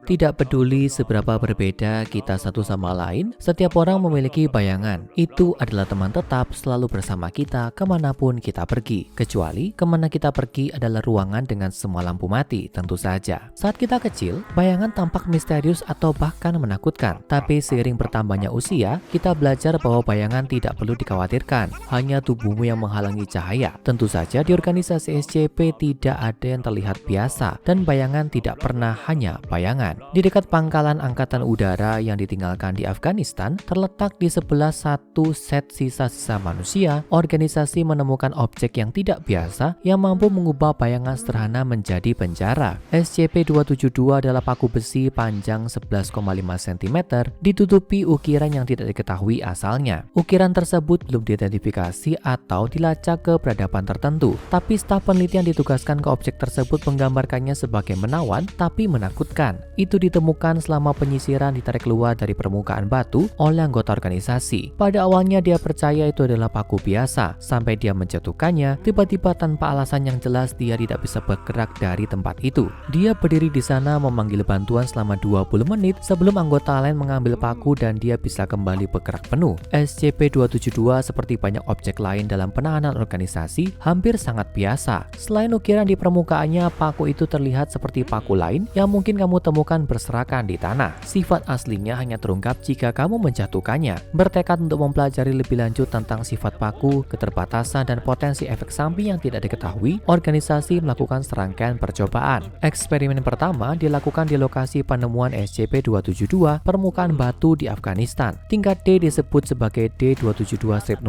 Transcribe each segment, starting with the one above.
Tidak peduli seberapa berbeda kita satu sama lain, setiap orang memiliki bayangan. Itu adalah teman tetap selalu bersama kita kemanapun kita pergi. Kecuali kemana kita pergi adalah ruangan dengan semua lampu mati, tentu saja. Saat kita kecil, bayangan tampak misterius atau bahkan menakutkan. Tapi seiring bertambahnya usia, kita belajar bahwa bayangan tidak perlu dikhawatirkan. Hanya tubuhmu yang menghalangi cahaya. Tentu saja di organisasi SCP tidak ada yang terlihat biasa dan bayangan tidak pernah hanya bayangan. Di dekat pangkalan angkatan udara yang ditinggalkan di Afghanistan, terletak di sebelah satu set sisa-sisa manusia, organisasi menemukan objek yang tidak biasa yang mampu mengubah bayangan sederhana menjadi penjara. SCP-272 adalah paku besi panjang 11,5 cm, ditutupi ukiran yang tidak diketahui asalnya. Ukiran tersebut belum diidentifikasi atau dilacak ke peradaban tertentu, tapi staf penelitian ditugaskan ke objek tersebut menggambarkannya sebagai menawan tapi menakutkan. Itu ditemukan selama penyisiran ditarik keluar dari permukaan batu oleh anggota organisasi. Pada awalnya dia percaya itu adalah paku biasa, sampai dia menjatuhkannya, tiba-tiba tanpa alasan yang jelas dia tidak bisa bergerak dari tempat itu. Dia berdiri di sana memanggil bantuan selama 20 menit sebelum anggota lain mengambil paku dan dia bisa kembali bergerak penuh. SCP-272 seperti banyak objek lain dalam penahanan organisasi hampir sangat biasa. Selain ukiran di permukaannya, paku itu terlihat seperti paku lain yang mungkin kamu temukan berserakan di tanah. Sifat aslinya hanya terungkap jika kamu menjatuhkannya. Bertekad untuk mempelajari lebih lanjut tentang sifat paku, keterbatasan, dan potensi efek samping yang tidak diketahui, organisasi melakukan serangkaian percobaan. Eksperimen pertama dilakukan di lokasi penemuan SCP-272, permukaan batu di Afghanistan. Tingkat D disebut sebagai D272-01,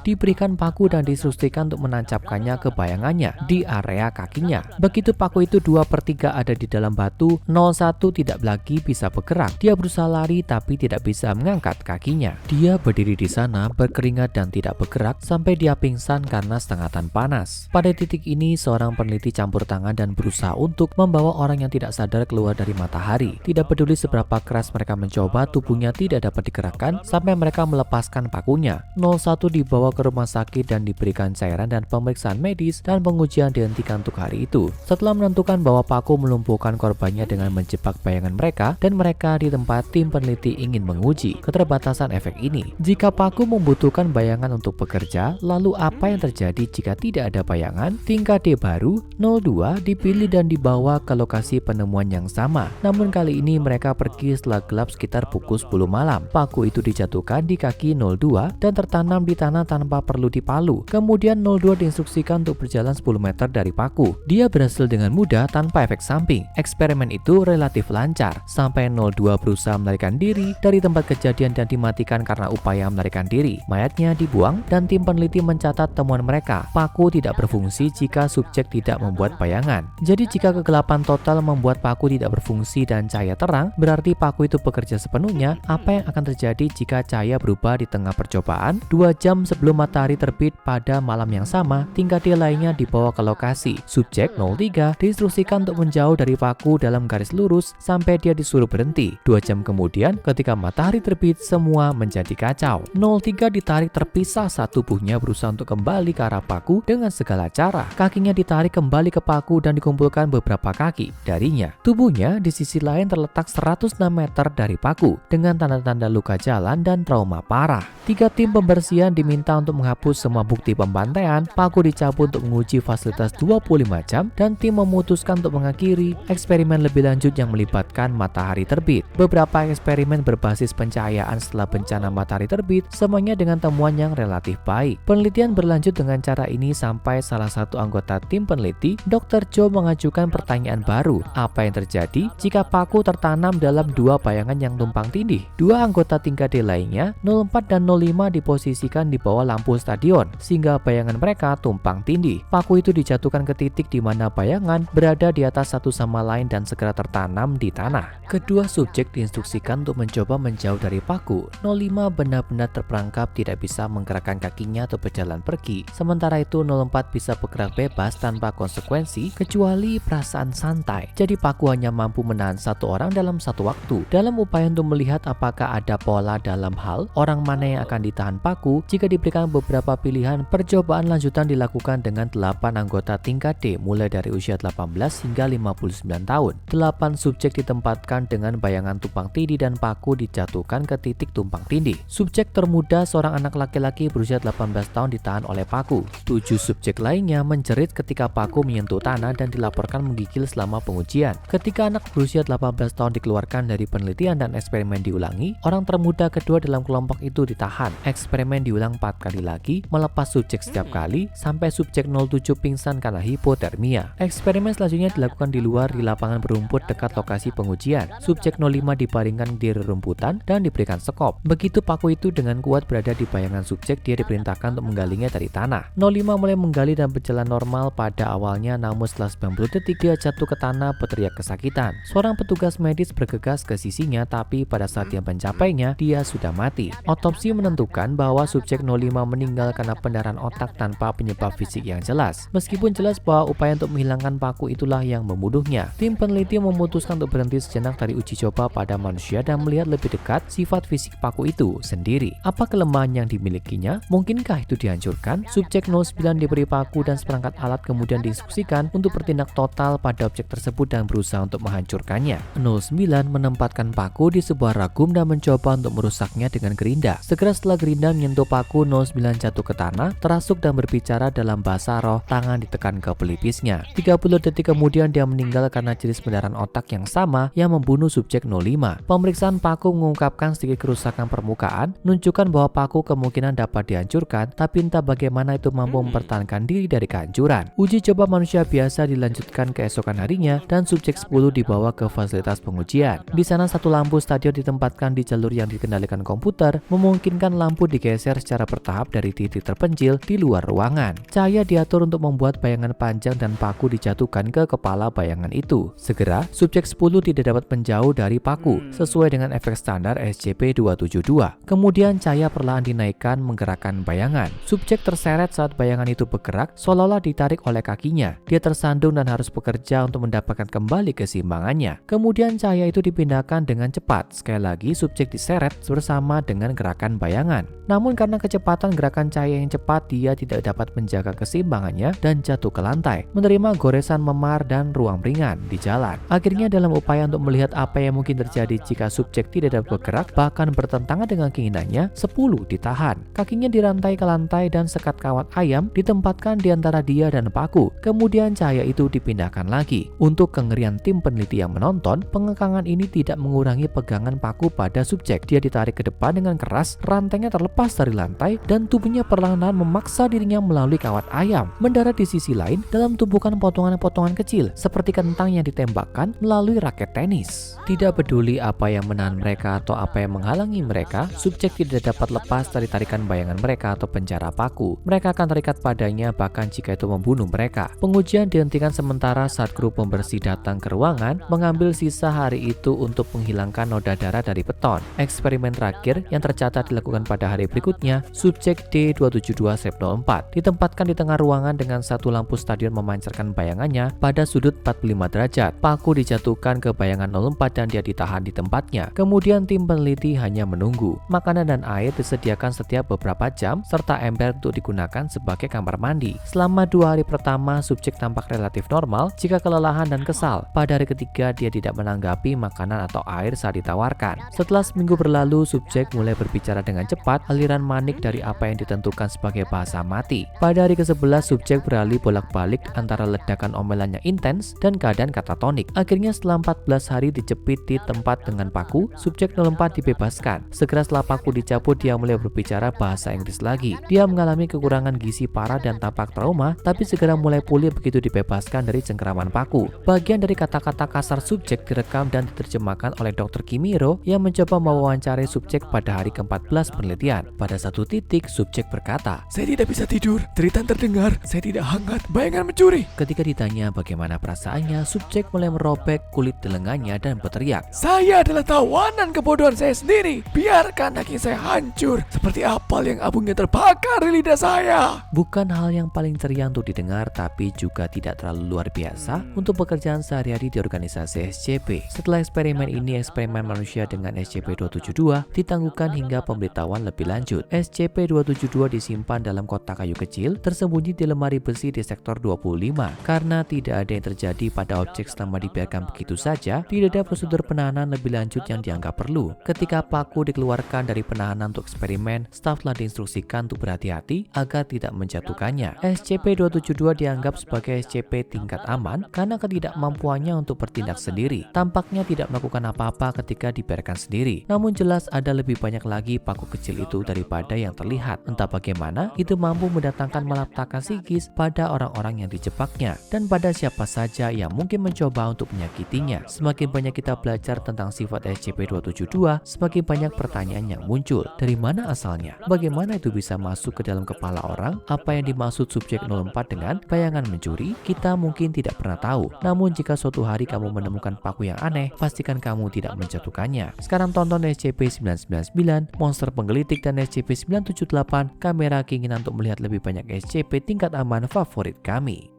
diberikan paku dan diinstruksikan untuk menancapkannya ke bayangannya di area kakinya. Begitu paku itu 2/3 ada di dalam batu, 01 tidak lagi bisa bergerak. Dia berusaha lari tapi tidak bisa mengangkat kakinya. Dia berdiri di sana berkeringat dan tidak bergerak sampai dia pingsan karena sengatan panas. Pada titik ini seorang peneliti campur tangan dan berusaha untuk membawa orang yang tidak sadar keluar dari matahari. Tidak peduli seberapa keras mereka mencoba, tubuhnya tidak dapat digerakkan sampai mereka melepaskan pakunya. 01 dibawa ke rumah sakit dan diberikan cairan dan pemeriksaan medis dan pengujian dihentikan untuk hari itu. Setelah menentukan bahwa paku melumpuhkan korbannya dengan menjebak bayangan mereka dan mereka di tempat tim peneliti ingin menguji keterbatasan efek ini. Jika paku membutuhkan bayangan untuk bekerja, lalu apa yang terjadi jika tidak ada bayangan? Tingkat D baru 02 dipilih dan dibawa ke lokasi penemuan yang sama. Namun kali ini mereka pergi setelah gelap sekitar pukul 10 malam. Paku itu dijatuhkan di kaki 02 dan tertanam di tanah tanpa perlu dipalu. Kemudian 02 diinstruksikan untuk berjalan 10 meter dari paku. Dia berhasil dengan mudah tanpa efek samping. Eksperimen itu relatif lancar sampai 02 berusaha melarikan diri dari tempat kejadian dan dimatikan karena upaya melarikan diri. Mayatnya dibuang dan tim peneliti mencatat temuan mereka. Paku tidak berfungsi jika subjek tidak membuat bayangan. Jadi jika kegelapan total membuat paku tidak berfungsi dan cahaya terang, berarti paku itu bekerja sepenuhnya. Apa yang akan terjadi jika cahaya berubah di tengah percobaan? 2 jam sebelum matahari terbit pada malam yang sama, tingkat D lainnya dibawa ke lokasi. Subjek 03 diinstruksikan untuk menjauh dari paku dalam garis lurus sampai dia disuruh berhenti. 2 jam kemudian, ketika matahari terbit, semua menjadi kacau. 03 ditarik terpisah saat tubuhnya berusaha untuk kembali ke arah paku dengan segala cara. Kakinya ditarik kembali ke paku dan dikumpulkan beberapa kaki darinya. Tubuhnya di sisi lain terletak 106 meter dari paku dengan tanda-tanda luka jalan dan trauma parah. 3 tim pembersihan diminta untuk menghapus semua bukti pembantaian. Paku dicabut untuk menguji fasilitas 25 jam dan tim memutuskan untuk mengakhiri eksperimen lebih lanjut yang melibatkan matahari terbit. Beberapa eksperimen berbasis pencahayaan setelah bencana matahari terbit, semuanya dengan temuan yang relatif baik. Penelitian berlanjut dengan cara ini sampai salah satu anggota tim peneliti, Dr. Joe, mengajukan pertanyaan baru. Apa yang terjadi jika paku tertanam dalam 2 bayangan yang tumpang tindih? 2 anggota tingkat D lainnya, 04 dan 05, diposisikan di bawah lampu stadion sehingga bayangan mereka tumpang tindih. Paku itu dijatuhkan ke titik di mana bayangan berada di atas satu sama lain dan segera tertanam di tanah. Kedua subjek diinstruksikan untuk mencoba menjauh dari paku. 05 benar-benar terperangkap tidak bisa menggerakkan kakinya atau berjalan pergi. Sementara itu 04 bisa bergerak bebas tanpa konsekuensi kecuali perasaan santai. Jadi paku hanya mampu menahan 1 orang dalam 1 waktu. Dalam upaya untuk melihat apakah ada pola dalam hal orang mana yang akan ditahan paku, jika diberikan beberapa pilihan, percobaan lanjutan dilakukan dengan 8 anggota tingkat D mulai dari usia 18 hingga 59 tahun. 8 8 subjek ditempatkan dengan bayangan tumpang tindih dan paku dijatuhkan ke titik tumpang tindih. Subjek termuda seorang anak laki-laki berusia 18 tahun ditahan oleh paku. 7 subjek lainnya menjerit ketika paku menyentuh tanah dan dilaporkan menggigil selama pengujian. Ketika anak berusia 18 tahun dikeluarkan dari penelitian dan eksperimen diulangi, orang termuda kedua dalam kelompok itu ditahan. Eksperimen diulang 4 kali lagi, melepas subjek setiap kali sampai subjek 07 pingsan karena hipotermia. Eksperimen selanjutnya dilakukan di luar di lapangan berumput dekat lokasi pengujian. Subjek 05 dibaringkan di rerumputan dan diberikan sekop. Begitu paku itu dengan kuat berada di bayangan subjek, dia diperintahkan untuk menggalinya dari tanah. 05 mulai menggali dan berjalan normal pada awalnya, namun setelah 90 detik dia jatuh ke tanah berteriak kesakitan. Seorang petugas medis bergegas ke sisinya, tapi pada saat dia mencapainya, dia sudah mati. Otopsi menentukan bahwa subjek 05 meninggal karena pendarahan otak tanpa penyebab fisik yang jelas. Meskipun jelas bahwa upaya untuk menghilangkan paku itulah yang membunuhnya, tim peneliti memutuskan untuk berhenti sejenak dari uji coba pada manusia dan melihat lebih dekat sifat fisik paku itu sendiri. Apa kelemahan yang dimilikinya? Mungkinkah itu dihancurkan? Subjek 09 diberi paku dan seperangkat alat kemudian diinstruksikan untuk bertindak total pada objek tersebut dan berusaha untuk menghancurkannya. 09 menempatkan paku di sebuah ragum dan mencoba untuk merusaknya dengan gerinda. Segera setelah gerinda menyentuh paku, 09 jatuh ke tanah, terasuk dan berbicara dalam bahasa roh, tangan ditekan ke pelipisnya. 30 detik kemudian dia meninggal karena jenis pendarahan otak yang sama yang membunuh subjek 05. Pemeriksaan paku mengungkapkan sedikit kerusakan permukaan, menunjukkan bahwa paku kemungkinan dapat dihancurkan, tapi entah bagaimana itu mampu mempertahankan diri dari kehancuran. Uji coba manusia biasa dilanjutkan keesokan harinya dan subjek 10 dibawa ke fasilitas pengujian. Di sana satu lampu stadion ditempatkan di jalur yang dikendalikan komputer, memungkinkan lampu digeser secara bertahap dari titik terpencil di luar ruangan. Cahaya diatur untuk membuat bayangan panjang dan paku dijatuhkan ke kepala bayangan itu. Segera, subjek 10 tidak dapat menjauh dari paku, sesuai dengan efek standar SCP-272. Kemudian cahaya perlahan dinaikkan menggerakkan bayangan. Subjek terseret saat bayangan itu bergerak, seolah-olah ditarik oleh kakinya. Dia tersandung dan harus bekerja untuk mendapatkan kembali keseimbangannya. Kemudian cahaya itu dipindahkan dengan cepat. Sekali lagi, subjek diseret bersama dengan gerakan bayangan. Namun karena kecepatan gerakan cahaya yang cepat, dia tidak dapat menjaga keseimbangannya dan jatuh ke lantai, menerima goresan memar dan ruang ringan di jalan. Akhirnya dalam upaya untuk melihat apa yang mungkin terjadi jika subjek tidak dapat bergerak, bahkan bertentangan dengan keinginannya, 10 ditahan. Kakinya dirantai ke lantai dan sekat kawat ayam ditempatkan di antara dia dan paku. Kemudian cahaya itu dipindahkan lagi. Untuk kengerian tim peneliti yang menonton, pengekangan ini tidak mengurangi pegangan paku pada subjek. Dia ditarik ke depan dengan keras, rantainya terlepas dari lantai dan tubuhnya perlahan-lahan memaksa dirinya melalui kawat ayam, mendarat di sisi lain dalam tumpukan potongan-potongan kecil seperti kentang yang ditembakkan melalui raket tenis. Tidak peduli apa yang menahan mereka atau apa yang menghalangi mereka, subjek tidak dapat lepas dari tarikan bayangan mereka atau penjara paku. Mereka akan terikat padanya bahkan jika itu membunuh mereka. Pengujian dihentikan sementara saat kru pembersih datang ke ruangan mengambil sisa hari itu untuk menghilangkan noda darah dari beton. Eksperimen terakhir yang tercatat dilakukan pada hari berikutnya, subjek D272-04 ditempatkan di tengah ruangan dengan satu lampu stadion memancarkan bayangannya pada sudut 45 derajat. Paku dijatuhkan ke bayangan 04 dan dia ditahan di tempatnya. Kemudian tim peneliti hanya menunggu. Makanan dan air disediakan setiap beberapa jam serta ember untuk digunakan sebagai kamar mandi. Selama 2 hari pertama, subjek tampak relatif normal jika kelelahan dan kesal. Pada hari ketiga, dia tidak menanggapi makanan atau air saat ditawarkan. Setelah seminggu berlalu, subjek mulai berbicara dengan cepat, aliran manik dari apa yang ditentukan sebagai bahasa mati. Pada hari ke-11, subjek beralih bolak-balik antara ledakan omelannya intens dan keadaan katatonik. Akhirnya setelah 14 hari dijepit di tempat dengan paku, subjek 04 dibebaskan. Segera setelah paku dicabut, dia mulai berbicara bahasa Inggris lagi. Dia mengalami kekurangan gizi parah dan tampak trauma, tapi segera mulai pulih begitu dibebaskan dari cengkeraman paku. Bagian dari kata-kata kasar subjek direkam dan diterjemahkan oleh Dr. Kimiro yang mencoba mewawancarai subjek pada hari ke-14 penelitian. Pada satu titik, subjek berkata, "Saya tidak bisa tidur, jeritan terdengar, saya tidak hangat, bayangan mencuri." Ketika ditanya bagaimana perasaannya, subjek mulai merobek kulit di lengannya dan berteriak, "Saya adalah tawanan kebodohan saya sendiri. Biarkan daging saya hancur seperti apel yang abunya terbakar di lidah saya." Bukan hal yang paling ceria untuk didengar, tapi juga tidak terlalu luar biasa untuk pekerjaan sehari-hari di organisasi SCP. Setelah eksperimen ini, eksperimen manusia dengan SCP-272 ditangguhkan hingga pemberitahuan lebih lanjut. SCP-272 disimpan dalam kotak kayu kecil tersembunyi di lemari besi di sektor 25. Karena tidak ada yang terjadi pada objek selama dibiarkan dibiarkan begitu saja, tidak ada prosedur penahanan lebih lanjut yang dianggap perlu. Ketika paku dikeluarkan dari penahanan untuk eksperimen, staf telah diinstruksikan untuk berhati-hati agar tidak menjatuhkannya. SCP-272 dianggap sebagai SCP tingkat aman karena ketidakmampuannya untuk bertindak sendiri. Tampaknya tidak melakukan apa-apa ketika dibiarkan sendiri. Namun jelas ada lebih banyak lagi paku kecil itu daripada yang terlihat. Entah bagaimana, itu mampu mendatangkan malapetaka psikis pada orang-orang yang dijebaknya dan pada siapa saja yang mungkin mencoba untuk menyakitinya. Semakin banyak kita belajar tentang sifat SCP-272, semakin banyak pertanyaan yang muncul. Dari mana asalnya? Bagaimana itu bisa masuk ke dalam kepala orang? Apa yang dimaksud subjek 04 dengan bayangan mencuri? Kita mungkin tidak pernah tahu. Namun jika suatu hari kamu menemukan paku yang aneh, pastikan kamu tidak menjatuhkannya. Sekarang tonton SCP-999, Monster Penggelitik, dan SCP-978, Kamera Keinginan untuk melihat lebih banyak SCP tingkat aman favorit kami.